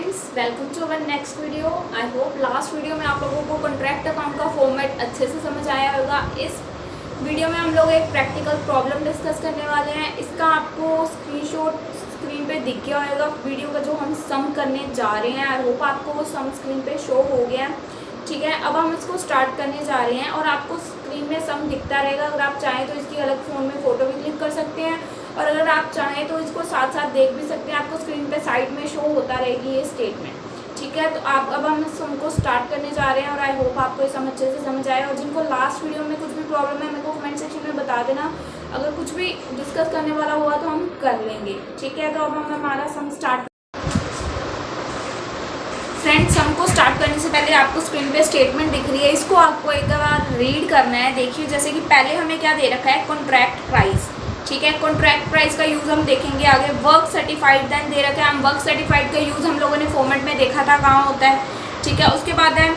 Friends, welcome to our next video. I hope last video में आप लोगों को कॉन्ट्रैक्ट अकाउंट का फॉर्मेट अच्छे से समझ आया होगा। इस वीडियो में हम लोग एक प्रैक्टिकल प्रॉब्लम डिस्कस करने वाले हैं। इसका आपको स्क्रीनशॉट स्क्रीन पे दिख गया होगा वीडियो का जो हम सम करने जा रहे हैं। आई होप आपको वो सम स्क्रीन पे शो हो गया है। ठीक है, अब हम इसको स्टार्ट करने जा रहे हैं और आपको स्क्रीन में सम दिखता रहेगा। अगर आप चाहें तो इसकी अलग फ़ोन में फ़ोटो भी क्लिक कर सकते हैं और अगर आप चाहें तो इसको साथ साथ देख भी सकते हैं। आपको स्क्रीन पे साइड में शो होता रहेगी ये स्टेटमेंट। ठीक है, तो आप अब हम इस सम को स्टार्ट करने जा रहे हैं और आई होप आपको ये सम अच्छे से समझ आए। और जिनको लास्ट वीडियो में कुछ भी प्रॉब्लम है मेरे को कमेंट सेक्शन में बता देना। अगर कुछ भी डिस्कस करने वाला हुआ तो हम कर लेंगे। ठीक है, तो अब हम हमारा सम स्टार्ट। फ्रेंड्स, सम को स्टार्ट करने से पहले आपको स्क्रीन पे स्टेटमेंट दिख रही है, इसको आपको एक बार रीड करना है। देखिए, जैसे कि पहले हमें क्या दे रखा है, कॉन्ट्रैक्ट प्राइस। ठीक है, कॉन्ट्रैक्ट प्राइस का यूज़ हम देखेंगे आगे। वर्क सर्टिफाइड देन दे रखा है। हम वर्क सर्टिफाइड का यूज़ हम लोगों ने फॉर्मेट में देखा था कहाँ होता है। ठीक है, उसके बाद है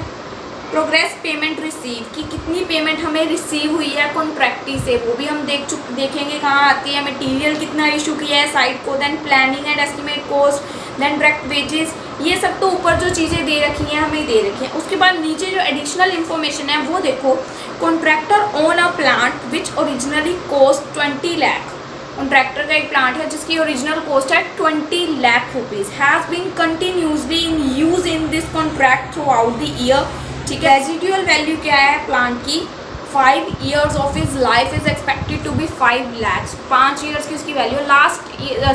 प्रोग्रेस पेमेंट रिसीव की कितनी पेमेंट हमें रिसीव हुई है कॉन्ट्रैक्टी से, वो भी हम देखेंगे कहाँ आती है। मटेरियल कितना इशू किया है साइट को, then planning and estimate cost, then direct wages. ये सब तो ऊपर जो चीज़ें दे रखी हैं हमें दे रखी हैं। उसके बाद नीचे जो एडिशनल इन्फॉर्मेशन है वो देखो, contractor own a plant which originally cost 20 lakh. Contractor का एक प्लांट है जिसकी ओरिजिनल कॉस्ट है 20 lakh rupees. Has been continuously in use in this contract throughout the year. ठीक है, रेजिडुअल वैल्यू क्या है प्लांट की, 5 years of his life is expected to be 5 lakhs। 5 years की उसकी वैल्यू। लास्ट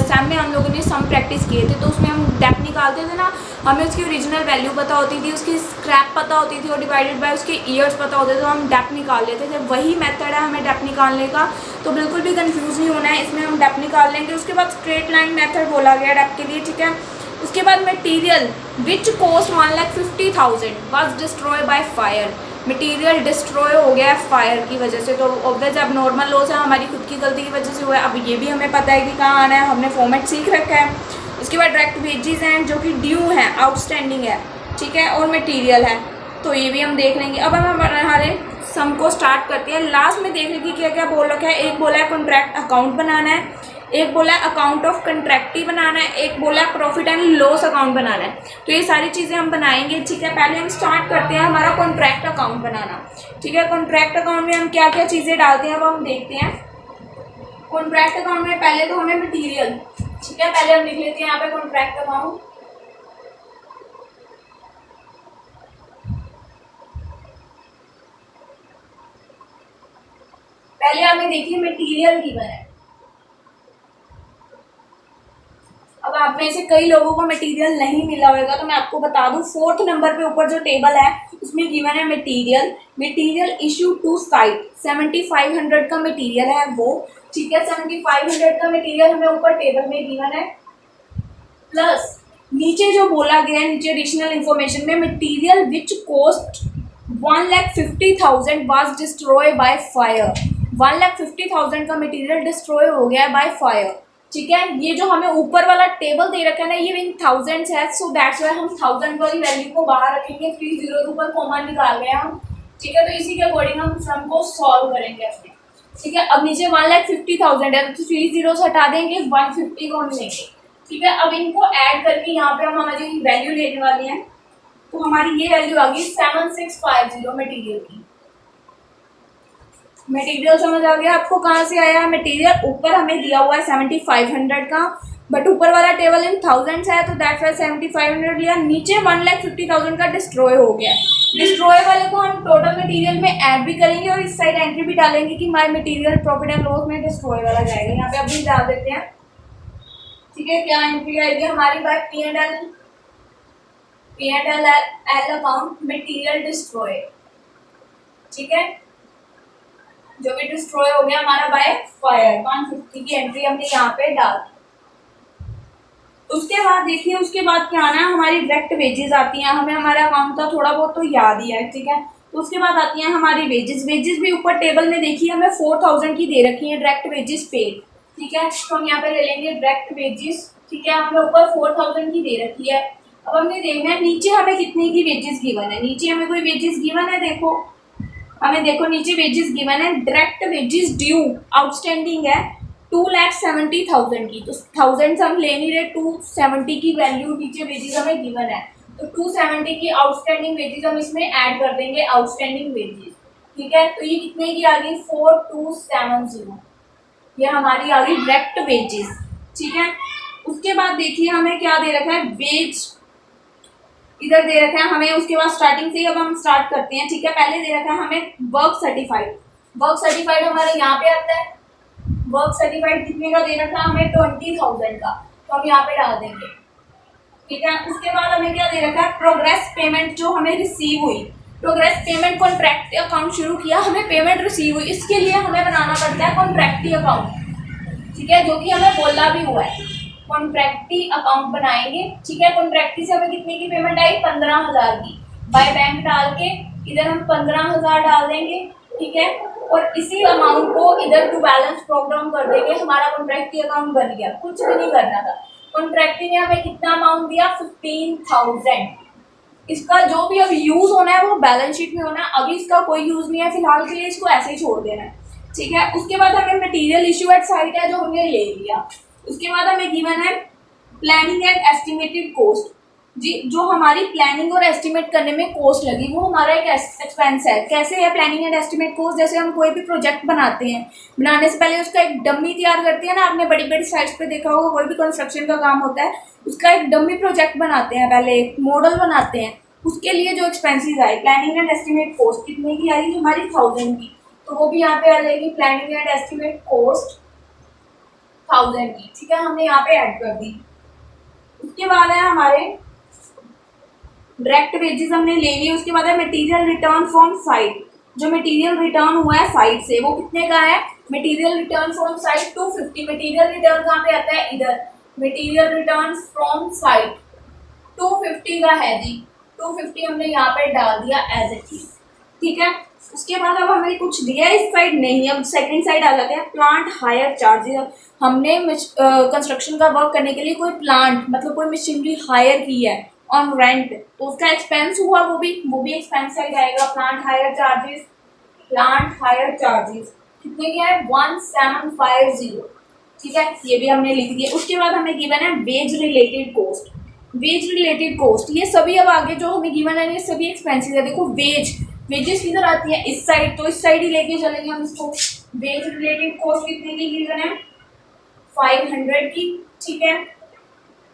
सेम में हम लोगों ने सम प्रैक्टिस किए थे तो उसमें हम डेप निकालते थे ना, हमें उसकी ओरिजिनल वैल्यू पता होती थी, उसकी स्क्रैप पता होती थी और डिवाइडेड बाय उसके ईयर्स पता होते थे तो हम डेप निकाल लेते थे। वही मेथड है हमें डेप निकालने का, तो बिल्कुल भी कंफ्यूज नहीं होना है। इसमें हम डेप निकाल लेंगे। उसके बाद स्ट्रेट लाइन मेथड बोला गया डेप के लिए। ठीक है, उसके बाद material which cost 1,50,000 was destroy by fire. Material destroy हो गया है फायर की वजह से, तो ऑब्वियस अब नॉर्मल लॉस है, हमारी खुद की गलती की वजह से हुआ है। अब ये भी हमें पता है कि कहाँ आना है, हमने फॉर्मेट सीख रखा है। उसके बाद डायरेक्ट वेजेस हैं जो कि ड्यू है, आउटस्टैंडिंग है। ठीक है, और मटेरियल है, तो ये भी हम देख लेंगे। अब हम हमारे सम को स्टार्ट करते हैं। लास्ट में देख लेंगे क्या क्या बोल रखा है। एक बोला है कॉन्ट्रैक्ट अकाउंट बनाना है, एक बोला है अकाउंट ऑफ कंट्रैक्टी बनाना है, एक बोला है प्रॉफिट एंड लॉस अकाउंट बनाना है। तो ये सारी चीज़ें हम बनाएंगे। ठीक है, पहले हम स्टार्ट करते हैं हमारा कॉन्ट्रैक्ट अकाउंट बनाना। ठीक है, कॉन्ट्रैक्ट अकाउंट में हम क्या क्या चीज़ें डालते हैं वो हम देखते हैं। कॉन्ट्रैक्ट अकाउंट में पहले तो हमें मटीरियल, ठीक है, पहले हम लिख लेते हैं यहाँ पे कॉन्ट्रैक्ट अकाउंट। पहले हमें देखिए मटीरियल गिवन है। अब आप में से कई लोगों को मटेरियल नहीं मिला होगा तो मैं आपको बता दूं, 4th नंबर पे ऊपर जो टेबल है उसमें गिवन है मटेरियल इशू टू साइट। 7500 का मटेरियल है वो। ठीक है, 7500 का मटेरियल हमें ऊपर टेबल में गिवन है। प्लस नीचे जो बोला गया है, नीचे एडिशनल इंफॉर्मेशन में, material which cost 1,50,000 was destroy by fire. 1,50,000 का मटेरियल डिस्ट्रॉय हो गया बाय फायर। ठीक है, ये जो हमें ऊपर वाला टेबल दे रखा है ना, ये इन थाउजेंड्स है, सो दैट्स वाई हम 1000 वाली वैल्यू को बाहर रखेंगे। 3 zeros ऊपर कॉमन निकाल रहे हैं हम। ठीक है, तो इसी के अकॉर्डिंग हम सम को सॉल्व करेंगे अपने। ठीक है, अब नीचे 1,50,000 है तो 3 zeros हटा देंगे, 150 को हम लेंगे। ठीक है, अब इनको ऐड करके यहाँ पे हम हमारी वैल्यू लेने वाले हैं। तो हमारी ये वैल्यू आ गई 7650 मटेरियल की। मटेरियल समझ आ गया आपको कहाँ से आया है मटेरियल? ऊपर हमें दिया हुआ है 7500 का, बट ऊपर वाला टेबल इन थाउजेंड्स है तो दैट्स वाई 7500 लिया। नीचे 1,50,000 का डिस्ट्रॉय हो गया। डिस्ट्रॉय वाले को हम टोटल मटेरियल में ऐड भी करेंगे और इस साइड एंट्री भी डालेंगे कि my material profit and loss में डिस्ट्रॉय वाला जाएगा। यहाँ पे अभी डाल देते हैं। ठीक है, क्या एंट्री आएगी हमारी bye P&L account material destroy. ठीक है, जो भी डिस्ट्रॉय हो गया हमारा बाय फायर, 150 की एंट्री हमने यहाँ पे डाल। उसके बाद देखिए, उसके बाद क्या आना है, हमारी डायरेक्ट वेजेस आती हैं। हमें हमारा अकाउंट का थोड़ा बहुत तो याद ही है। ठीक है, तो उसके बाद आती हैं हमारी वेजेस। वेजेस भी ऊपर टेबल में देखिए हमें 4000 की दे रखी है डायरेक्ट वेजेस पेड। ठीक है, तो हम यहाँ पे ले लेंगे डायरेक्ट वेजेस। ठीक है, हमें ऊपर 4000 की दे रखी है। अब हमने देखना है नीचे हमें कितने की वेजेस गिवन है। नीचे हमें कोई वेजेस गिवन है, देखो नीचे वेजेस गिवन है। डायरेक्ट वेजेस ड्यू आउटस्टैंडिंग है 2,70,000 की, तो 1000 हम ले नहीं रहे, 270 की वैल्यू नीचे वेजेस हमें गिवन है, तो 270 की आउटस्टैंडिंग वेजेस हम इसमें ऐड कर देंगे, आउटस्टैंडिंग वेजेस। ठीक है, तो ये कितने की आ गई, 4270, ये हमारी आ गई डायरेक्ट वेजेस। ठीक है, उसके बाद देखिए हमें क्या दे रखा है, वेज इधर दे रखा है हमें, उसके बाद स्टार्टिंग से ही अब हम स्टार्ट करते हैं। ठीक है, पहले दे रखा है हमें वर्क सर्टिफाइड, वर्क सर्टिफाइड हमारे यहाँ पे आता है, वर्क सर्टिफाइड कितने का दे रखा है हमें, 20,000 का, तो हम यहाँ पे डाल देंगे। ठीक है, उसके बाद हमें क्या दे रखा है, प्रोग्रेस पेमेंट जो हमें रिसीव हुई, प्रोग्रेस पेमेंट कॉन्ट्रैक्ट अकाउंट शुरू किया, हमें पेमेंट रिसीव हुई, इसके लिए हमें बनाना पड़ता है कॉन्ट्रैक्टी अकाउंट। ठीक है, जो कि हमें बोला भी हुआ है, कॉन्ट्रैक्टी अकाउंट बनाएंगे। ठीक है, कॉन्ट्रैक्टी से हमें कितने की पेमेंट आई, 15,000 की, बाय बैंक डाल के इधर हम 15,000 डाल देंगे। ठीक है, और इसी अमाउंट को इधर टू बैलेंस प्रोग्राम कर देंगे, हमारा कॉन्ट्रैक्टी अकाउंट बन गया, कुछ भी नहीं करना था। कॉन्ट्रैक्टी ने हमें कितना अमाउंट दिया, 15,000। इसका जो भी अब यूज होना है वो बैलेंस शीट में होना है, अभी इसका कोई यूज नहीं है, फिलहाल के लिए इसको ऐसे ही छोड़ देना है। ठीक है, उसके बाद हमें मटेरियल इशू एट साइट है जो हमने ले लिया, उसके बाद हमें गिवन है प्लानिंग एंड एस्टिमेटेड कॉस्ट, जी जो हमारी प्लानिंग और एस्टिमेट करने में कॉस्ट लगी वो हमारा एक एक्सपेंस है। कैसे है प्लानिंग एंड एस्टिमेट कॉस्ट, जैसे हम कोई भी प्रोजेक्ट बनाते हैं, बनाने से पहले उसका एक डमी तैयार करते हैं ना, आपने बड़ी बड़ी साइट्स पे देखा होगा, कोई भी कंस्ट्रक्शन का काम होता है उसका एक डमी प्रोजेक्ट बनाते हैं, पहले एक मॉडल बनाते हैं, उसके लिए जो एक्सपेंसिस आए, प्लानिंग एंड एस्टिमेट कॉस्ट कितने की आई हमारी, 1000 की, तो वो भी यहाँ पे आ जाएगी, प्लानिंग एंड एस्टिमेट कॉस्ट 1000 की। ठीक है, हमने यहाँ पे ऐड कर दी। उसके बाद है हमारे डायरेक्ट वेजेस हमने ले लिए, उसके बाद है मटेरियल रिटर्न फ्रॉम साइट, जो मटेरियल रिटर्न हुआ है साइट से वो कितने का है, material return from site 250, material return कहाँ पे आता है, इधर, मटेरियल रिटर्न फ्रॉम साइट 250 का है जी, 250 हमने यहाँ पे डाल दिया एज इट इज। ठीक है, उसके बाद अब हमें कुछ दिया इस साइड नहीं, अब सेकंड साइड आ जाते हैं, प्लांट हायर चार्जेस। हमने कंस्ट्रक्शन का वर्क करने के लिए कोई प्लांट मतलब कोई मशीनरी हायर की है ऑन रेंट, तो उसका एक्सपेंस हुआ, वो भी एक्सपेंस साइड आएगा, plant higher charges, plant higher charges कितने की है, 1750। ठीक है, ये भी हमने लिख दिया। उसके बाद हमें गिवन है wage related cost, wage related cost, ये सभी अब आगे जो हमें गिवन है ये सभी एक्सपेंसेस है। देखो वेजेस किधर आती है, इस साइड, तो इस साइड ही लेके चलेंगे हम इसको। वेज रिलेटेड कॉस्ट कितने की गिवन है, 500 की। ठीक है,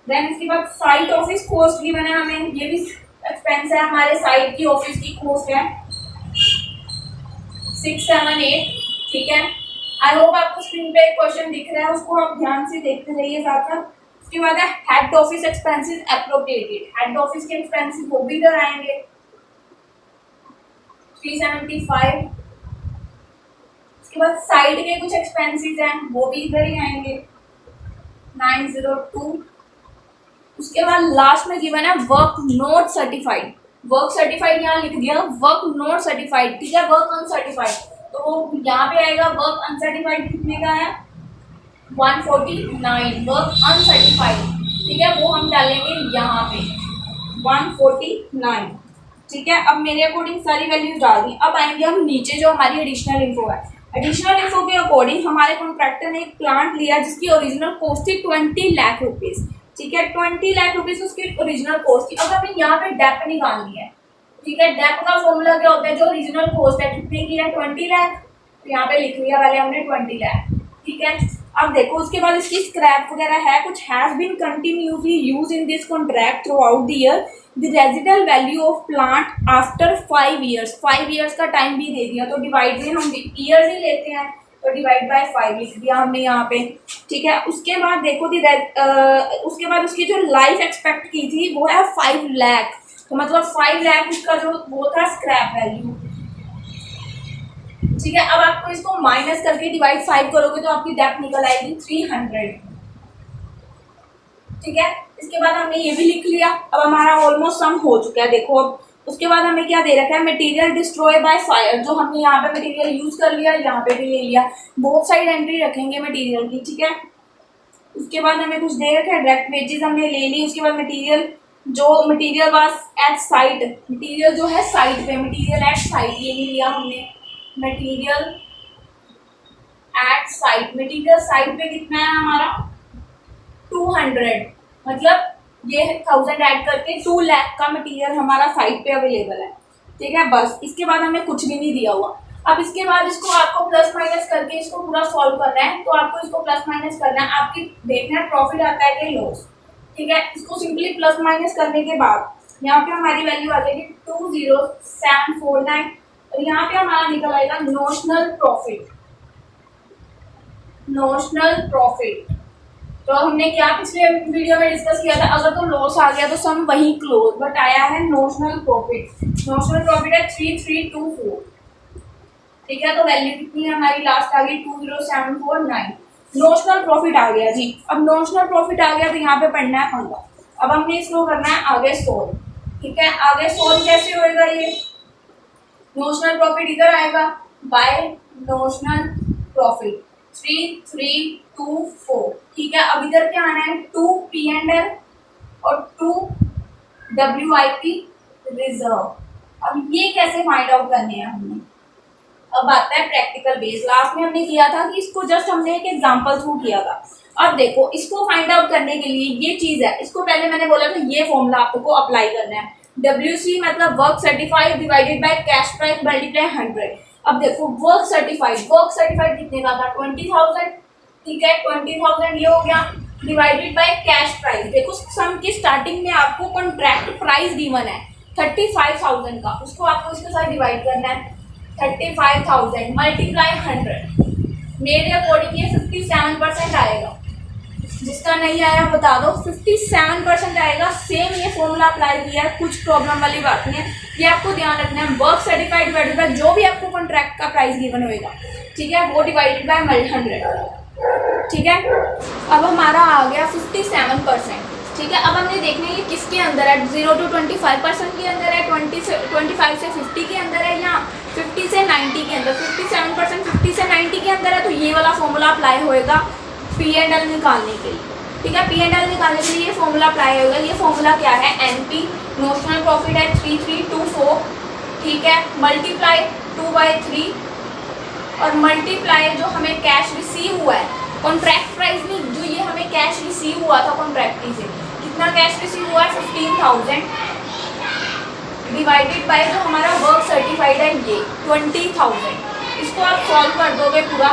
देन इसके बाद साइट ऑफिस कॉस्ट गिवन है हमें, ये भी एक्सपेंस है, हमारे साइट की ऑफिस की कॉस्ट है 678। ठीक है, आई होप आपको स्क्रीन पे एक क्वेश्चन दिख रहा है, उसको आप ध्यान से देखते रहिए साथ साथ। उसके बाद है head office expenses appropriated, head office के एक्सपेंसेस वो भी इधर आएंगे 375। उसके बाद साइट के कुछ एक्सपेंसेस हैं वो भी इधर ही आएंगे 902। उसके बाद लास्ट में गिवन है work not certified, work certified यहाँ लिख दिया, वर्क नॉट सर्टिफाइड। ठीक है, वर्क अनसर्टिफाइड, तो वो यहाँ पे आएगा, वर्क अनसर्टिफाइड कितने का है 149, वर्क अनसर्टिफाइड। ठीक है, वो हम डालेंगे यहाँ पे 149। ठीक है, अब मेरे अकॉर्डिंग सारी वैल्यूज डाल दी। अब आएंगे हम नीचे जो हमारी एडिशनल इन्फो है, एडिशनल इन्फो के अकॉर्डिंग हमारे कॉन्ट्रैक्टर ने एक प्लांट लिया जिसकी ओरिजिनल कॉस्ट थी 20 लाख रुपीज़। ठीक है, 20 लाख रुपीज़ उसकी ओरिजिनल कॉस्ट थी। अब हमें यहाँ पे डेप निकालनी है। ठीक है, डेप का फॉर्मूला क्या होता है, जो ओरिजिनल कॉस्ट है कितने की है 20 लाख, तो यहाँ पे लिख लिया पहले हमने 20 लाख। ठीक है, अब देखो उसके बाद इसकी स्क्रैप वगैरह है, कुछ has been continuously use in this contract throughout the year, the residual value of plant after 5 years, 5 years का टाइम भी दे दिया, तो डिवाइड में हम ईयर्स ही लेते हैं, तो डिवाइड बाय 5 लिख दिया हमने यहाँ पे। ठीक है, उसके बाद देखो उसके बाद उसकी जो लाइफ एक्सपेक्ट की थी वो है 5 लाख, तो मतलब 5 लाख उसका जो वो था स्क्रैप वैल्यू। ठीक है, अब आपको इसको माइनस करके डिवाइड 5 करोगे तो आपकी डेप्थ निकल आएगी 300। ठीक है, इसके बाद हमने ये भी लिख लिया। अब हमारा ऑलमोस्ट सम हो चुका है। देखो अब उसके बाद हमें क्या दे रखा है, मटेरियल डिस्ट्रॉय बाय फायर, जो हमने यहाँ पे मटेरियल यूज कर लिया, यहाँ पे भी ले लिया, बोथ साइड एंट्री रखेंगे मटेरियल की। ठीक है, उसके बाद हमें कुछ दे रखा है, डायरेक्ट वेजेस हमने ले ली। उसके बाद material was at site, material जो है साइट पे, मटेरियल एट साइट ये नहीं लिया हमने, material at site, material site पे कितना है हमारा 200, मतलब ये 1000 ऐड करके 2 लाख का मटेरियल हमारा साइट पे अवेलेबल है। ठीक है, बस इसके बाद हमें कुछ भी नहीं दिया हुआ। अब इसके बाद इसको आपको प्लस माइनस करके इसको पूरा सॉल्व करना है। तो आपको इसको प्लस माइनस करना है, आपकी देखना है प्रॉफिट आता है कि लॉस। ठीक है, इसको सिंपली प्लस माइनस करने के बाद यहाँ पे हमारी वैल्यू आ जाएगी 20749 और यहाँ पे हमारा निकल आएगा नोशनल प्रॉफिट। नोशनल प्रॉफिट तो हमने क्या पिछले वीडियो में डिस्कस किया था, अगर तो लॉस आ गया तो सम वही क्लोज, बट आया है नोशनल प्रॉफिट। नोशनल प्रॉफिट है 3324। ठीक है, तो वैल्यू कितनी है हमारी लास्ट आ गई 20749। नोशनल प्रॉफिट आ गया जी। अब नोशनल प्रॉफिट आ गया तो यहाँ पे पढ़ना है पंगा। अब हमने इसको करना है आगे सोल्व। ठीक है, आगे सोल्व कैसे होएगा, ये नोशनल प्रॉफिट इधर आएगा बाय नोशनल प्रॉफिट 3324। ठीक है, अब इधर क्या आना है 2 P&L और 2 WIP रिजर्व। अब ये कैसे फाइंड आउट करने हैं हमने, अब आता है प्रैक्टिकल बेस। लास्ट में हमने किया था कि इसको जस्ट हमने एक एग्जांपल थ्रू किया था। अब देखो इसको फाइंड आउट करने के लिए ये चीज है, इसको पहले मैंने बोला था ये फॉर्मूला आपको अप्लाई करना है। WC मतलब work certified divided by cash price multiply 100। अब देखो वर्क सर्टिफाइड कितने का था 20,000। ठीक है, 20,000 ये हो गया डिवाइडेड बाय कैश प्राइस। देखो सम की स्टार्टिंग में आपको कॉन्ट्रैक्ट प्राइस गिवन है 35,000 का, उसको आपको इसके साथ डिवाइड करना है 35,000 मल्टीप्लाई 100। मेरे अकॉर्डिंग ये 57% आएगा। जिसका नहीं आया बता दो, 57% आएगा। सेम ये फॉर्मूला अप्लाई किया है, कुछ प्रॉब्लम वाली बात नहीं है। ये आपको ध्यान रखना है, वर्क सर्टिफाइड डिवाइडेड बाय जो भी आपको कॉन्ट्रैक्ट का प्राइस गिवन होएगा, ठीक है, वो डिवाइडेड बाय 100। ठीक है, अब हमारा आ गया 57%। ठीक है, अब हमने देखना है ये किसके अंदर है, 0 to 25% के अंदर है, 25 से 50 के अंदर है, या 50 से 90 के अंदर। 57% 50 से 90 के अंदर है तो ये वाला फॉर्मूला अप्लाई होएगा P&L निकालने के लिए। ठीक है, P&L निकालने के लिए ये फॉर्मूला अप्लाई होगा। ये फॉर्मूला क्या है, NP नोशनल प्रॉफिट है 3324। ठीक है, मल्टीप्लाई 2/3 और मल्टीप्लाई जो हमें कैश रिसीव हुआ है कॉन्ट्रैक्ट प्राइस में, जो ये हमें कैश रिसीव हुआ था कॉन्ट्रैक्टी से, कितना कैश रिसीव हुआ है 15,000 डिवाइडेड बाय जो हमारा वर्क सर्टिफाइड है ये 20,000। इसको आप सॉल्व कर दोगे पूरा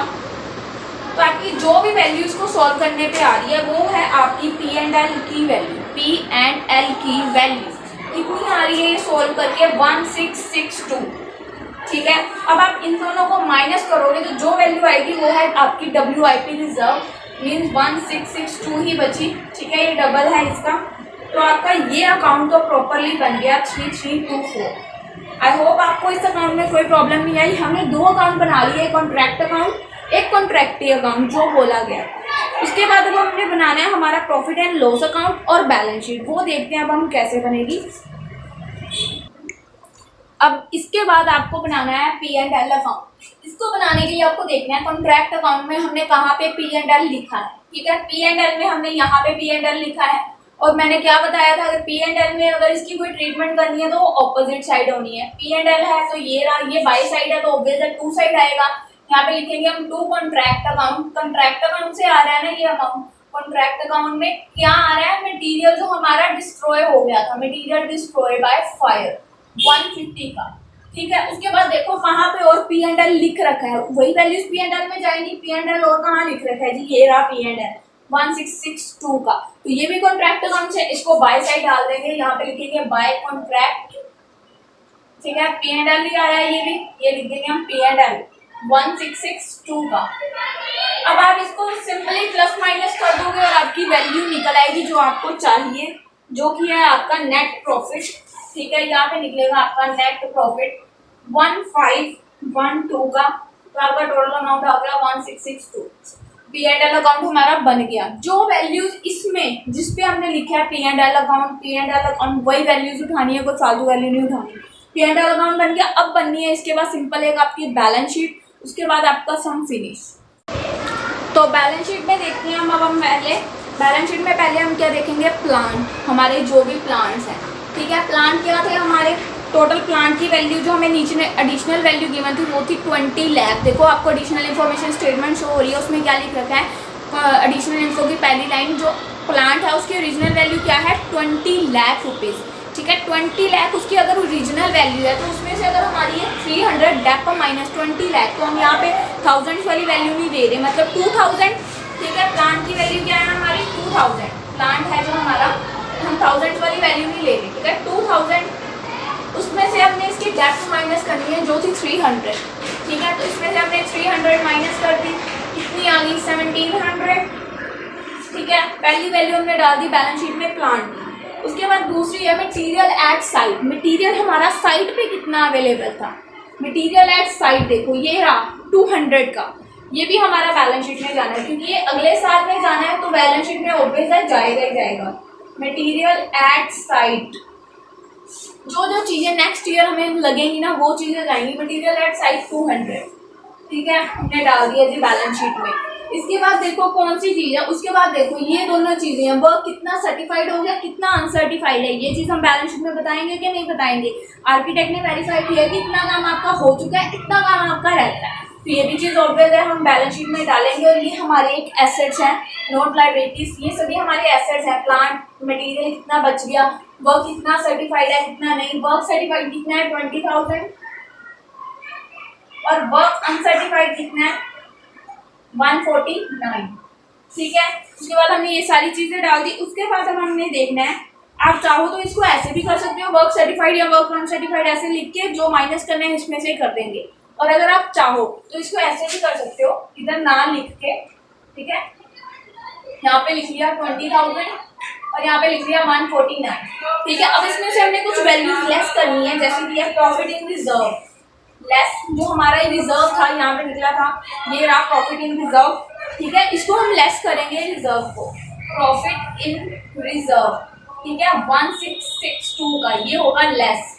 तो आपकी जो भी वैल्यू इसको सॉल्व करने पे आ रही है वो है आपकी P&L की वैल्यू। P&L की वैल्यू कितनी आ रही है ये सॉल्व करके 1662। ठीक है, अब आप इन दोनों को माइनस करोगे तो जो वैल्यू आएगी वो है आपकी WIP रिजर्व, मीन्स 1662 ही बची। ठीक है, ये डबल है इसका, तो आपका ये अकाउंट तो प्रॉपरली बन गया 3324। आई होप आपको इस अकाउंट में कोई प्रॉब्लम नहीं आई। हमने 2 अकाउंट बना लिए, एक कॉन्ट्रैक्ट अकाउंट, एक कॉन्ट्रैक्टी अकाउंट जो बोला गया। उसके बाद अब हमने बनाना है हमारा प्रॉफिट एंड लॉस अकाउंट और बैलेंस शीट, वो देखते हैं अब हम कैसे बनेगी। अब इसके बाद आपको बनाना है P&L अकाउंट। इसको बनाने के लिए आपको देखना है कॉन्ट्रैक्ट अकाउंट में हमने कहाँ पे P&L लिखा है। ठीक है, P&L में हमने यहाँ पे P&L लिखा है और मैंने क्या बताया था, अगर P&L में अगर इसकी कोई ट्रीटमेंट करनी है तो ऑपोजिट साइड होनी है। P&L है तो ये रहा, ये बाई साइड है तो ऑब्वियसली 2 साइड आएगा। यहाँ पे लिखेंगे हम 2 कॉन्ट्रैक्ट अकाउंट। कॉन्ट्रैक्ट अकाउंट से आ रहा है ना ये अकाउंट। कॉन्ट्रैक्ट अकाउंट में क्या आ रहा है, मटेरियल जो हमारा डिस्ट्रॉय हो गया था, मटेरियल डिस्ट्रॉय बाय फायर 150 का। ठीक है, उसके बाद देखो कहाँ पे और P&L लिख रखा है, वही वैल्यूज P&L में जाएंगी। P&L और कहाँ लिख रखा है जी, ये रहा P&L 1662 का। तो ये भी कॉन्ट्रैक्ट अकाउंट से, इसको बाय साइड डाल देंगे, यहाँ पे लिखेंगे बाय कॉन्ट्रैक्ट। ठीक है, P&L भी आया है, ये भी, ये लिख देंगे हम P&L 1662 का। अब आप इसको सिंपली प्लस माइनस कर दोगे और आपकी वैल्यू निकल आएगी जो आपको चाहिए, जो कि है आपका नेट प्रॉफिट। ठीक है, यहाँ पे निकलेगा आपका नेट प्रॉफिट 1512 का, तो आपका टोटल अमाउंट आ गया 1662। P&L अकाउंट हमारा बन गया। जो वैल्यूज इसमें जिस पे हमने लिखा है P&L अकाउंट वही वैल्यूज उठानी है, कोई फालतू वैल्यू नहीं उठानी। P&L अकाउंट बन गया। अब बननी है इसके बाद सिंपल एक आपकी बैलेंस शीट, उसके बाद आपका सम फिनिश। तो बैलेंस शीट में देखते हैं अब हम पहले बैलेंस शीट में पहले हम क्या देखेंगे, प्लांट, हमारे जो भी प्लांट्स हैं। ठीक है, प्लांट क्या थे हमारे, टोटल प्लांट की वैल्यू जो हमें नीचे एडिशनल वैल्यू गिवन थी वो थी 20 लाख। देखो आपको एडिशनल इन्फॉर्मेशन स्टेटमेंट शो हो रही है, उसमें क्या लिख रखा है एडिशनल इन्फो की पहली लाइन, जो प्लांट है उसकी ओरिजिनल वैल्यू क्या है 20 लाख रुपीज़। ठीक है, 20 लाख उसकी अगर ओरिजिनल वैल्यू है तो उसमें से अगर हमारी है 300 डेप माइनस 20 लाख, तो हम यहाँ पे थाउजेंड्स वाली वैल्यू नहीं दे रहे, मतलब 2000। ठीक है, प्लांट की वैल्यू क्या है हमारी 2000, प्लांट है जो हमारा, हम थाउजेंड्स वाली वैल्यू नहीं ले रहे। ठीक है, 2000 उसमें से हमने इसकी डेप्थ माइनस करनी है जो थी 300। ठीक है, तो इसमें से हमने 300 माइनस कर दी, कितनी आ गई 1700। ठीक है, पहली वैल्यू हमने डाल दी बैलेंस शीट में प्लांट की। उसके बाद दूसरी है मटेरियल एट साइट। मटेरियल हमारा साइट पे कितना अवेलेबल था, मटेरियल एट साइट देखो ये रहा 200 का, ये भी हमारा बैलेंस शीट में जाना है क्योंकि ये अगले साल में जाना है, तो बैलेंस शीट में ऑब्वियस है जाएगा ही जाएगा। मटेरियल एट साइट, जो जो चीज़ें नेक्स्ट ईयर हमें लगेंगी ना वो चीज़ें जाएंगी। Material at site 200। ठीक है, हमने डाल दिया जी बैलेंस शीट में। इसके बाद देखो कौन सी चीज़ है, उसके बाद देखो ये दोनों चीज़ें हैं, वर्क कितना सर्टिफाइड हो गया कितना अनसर्टिफाइड है, ये चीज़ हम बैलेंस शीट में बताएंगे कि नहीं बताएंगे। आर्किटेक्ट ने वेरीफाई किया कि इतना काम आपका हो चुका है, इतना काम आपका रहता है, तो ये भी चीज़ ऑब्वियस है हम बैलेंस शीट में डालेंगे। और ये हमारे एक एसेट्स हैं, नॉट लायबिलिटीज, ये सभी हमारे एसेट्स हैं। प्लांट मटेरियल कितना बच गया, वर्क कितना सर्टिफाइड है कितना नहीं, वर्क सर्टिफाइड कितना है 20,000 और वर्क अनसर्टिफाइड कितना है 149। ठीक है, उसके बाद हमने ये सारी चीज़ें डाल दी। उसके बाद अब हमने देखना है, आप चाहो तो इसको ऐसे भी कर सकते हो, वर्क सर्टिफाइड या वर्क अनसर्टिफाइड ऐसे लिख के जो माइनस करना है इसमें से कर देंगे। और अगर आप चाहो तो इसको ऐसे भी कर सकते हो, इधर ना लिख के, ठीक है, यहाँ पे लिख लिया 20,000 और यहाँ पे लिख लिया 149। ठीक है, अब इसमें से हमने कुछ वैल्यूज लेस करनी है, जैसे कि प्रॉफिट इन रिजर्व लेस, जो हमारा रिजर्व था यहाँ पे निकला था, ये रहा प्रॉफिट इन रिजर्व। ठीक है, इसको हम लेस करेंगे रिजर्व को, प्रॉफिट इन रिजर्व। ठीक है, 1662 का ये होगा लेस।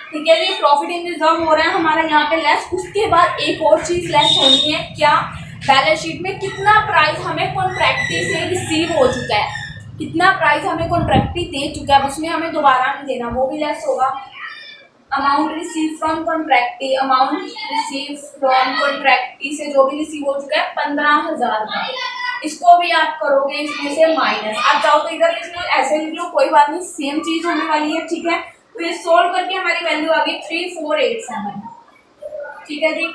ठीक है, ये प्रॉफिट इन रिजर्व हो रहा है हमारा यहाँ पे लेस। उसके बाद एक और चीज़ लेस होनी है, क्या, बैलेंस शीट में कितना प्राइस हमें कॉन्ट्रैक्टी से रिसीव हो चुका है, कितना प्राइस हमें कॉन्ट्रैक्टी दे चुका है, उसमें हमें दोबारा नहीं देना, वो भी लेस होगा। Amount receive from contractee, amount receive from contractee से जो भी रिसीव हो चुका है 15,000 का, इसको भी आप करोगे इसमें से माइनस। आप चाहो तो इधर इसमें ऐसे लिख लो, कोई बात नहीं, सेम चीज़ होने वाली है। ठीक है, तो ये सोल्व करके हमारी वैल्यू आ गई 3487। ठीक है जी,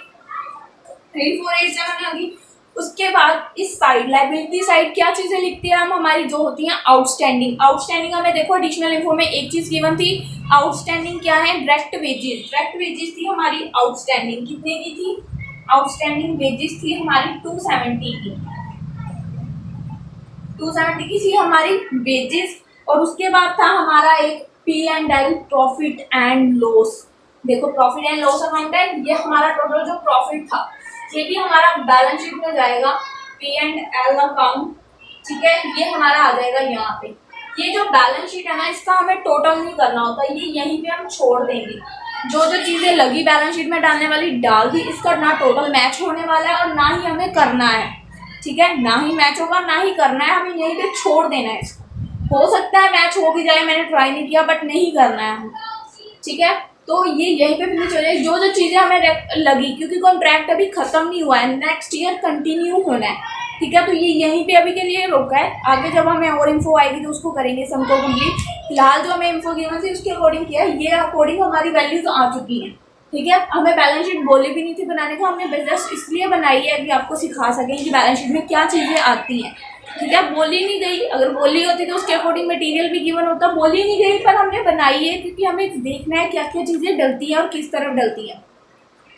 3487 आ गई। उसके बाद इस साइड लायबिलिटी साइड क्या चीज़ें लिखते हैं हम, हमारी जो होती हैं आउटस्टैंडिंग। आउटस्टैंडिंग हमें देखो एडिशनल इन्फो में एक चीज़ गिवन थी, आउटस्टैंडिंग क्या है, डायरेक्ट वेजेस। डायरेक्ट वेजेस थी हमारी आउटस्टैंडिंग, कितने की थी, आउटस्टैंडिंग वेजेस थी हमारी 270 की, 270 की थी हमारी वेजेस। और उसके बाद था हमारा एक P&L, प्रॉफिट एंड लॉस। देखो प्रॉफिट एंड लॉस अकाउंट है, ये हमारा टोटल जो प्रॉफिट था ये भी हमारा बैलेंस शीट में जाएगा, P&L अकाउंट। ठीक है, ये हमारा आ जाएगा यहाँ पे। ये जो बैलेंस शीट है ना, इसका हमें टोटल नहीं करना होता, ये यहीं पे हम छोड़ देंगे। जो जो चीज़ें लगी बैलेंस शीट में डालने वाली डाल दी, इसका ना टोटल मैच होने वाला है और ना ही हमें करना है। ठीक है, ना ही मैच होगा ना ही करना है, हमें यहीं पे छोड़ देना है इसको। हो सकता है मैच हो भी जाए, मैंने ट्राई नहीं किया, बट नहीं करना है हमें। ठीक है, तो ये यहीं पे फिनिश हो जाए। जो जो चीज़ें हमें लगी, क्योंकि कॉन्ट्रैक्ट अभी ख़त्म नहीं हुआ है, नेक्स्ट ईयर कंटिन्यू होना है। ठीक है, तो ये यहीं पे अभी के लिए रोका है, आगे जब हमें और इन्फो आएगी तो उसको करेंगे सम को कंप्लीट। फिलहाल जो हमें इन्फो गिवन थी उसके अकॉर्डिंग किया, ये अकॉर्डिंग हमारी वैल्यूज आ चुकी हैं। ठीक है, हमें बैलेंस शीट बोली भी नहीं थी बनाने का, हमने जस्ट इसलिए बनाई है कि आपको सिखा सकें कि बैलेंस शीट में क्या चीज़ें आती हैं। ठीक है, बोली नहीं गई, अगर बोली होती तो उसके अकॉर्डिंग मटेरियल भी गिवन होता, बोली नहीं गई पर हमने बनाई है क्योंकि हमें देखना है क्या क्या चीज़ें डलती हैं और किस तरफ डलती हैं।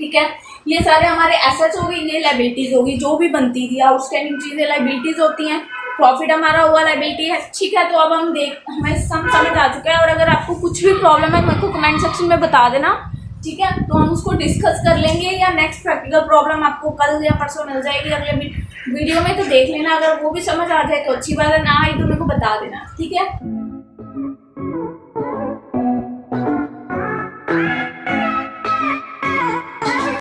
ठीक है, ये सारे हमारे एसेट्स हो गई, ये लायबिलिटीज़ होगी जो भी बनती थी, आउटस्टैंडिंग चीज़ें लायबिलिटीज़ होती हैं, प्रॉफिट हमारा हुआ लायबिलिटी है। ठीक है, तो अब हम हमें समझ आ चुका है। और अगर आपको कुछ भी प्रॉब्लम है मेरे को कमेंट सेक्शन में बता देना। ठीक है, तो हम उसको डिस्कस कर लेंगे, या नेक्स्ट प्रैक्टिकल प्रॉब्लम आपको कल या परसों मिल जाएगी अगले वीडियो में, तो देख लेना। अगर वो भी समझ आ जाए तो अच्छी बात है, ना आई तो मेरे को बता देना। ठीक है।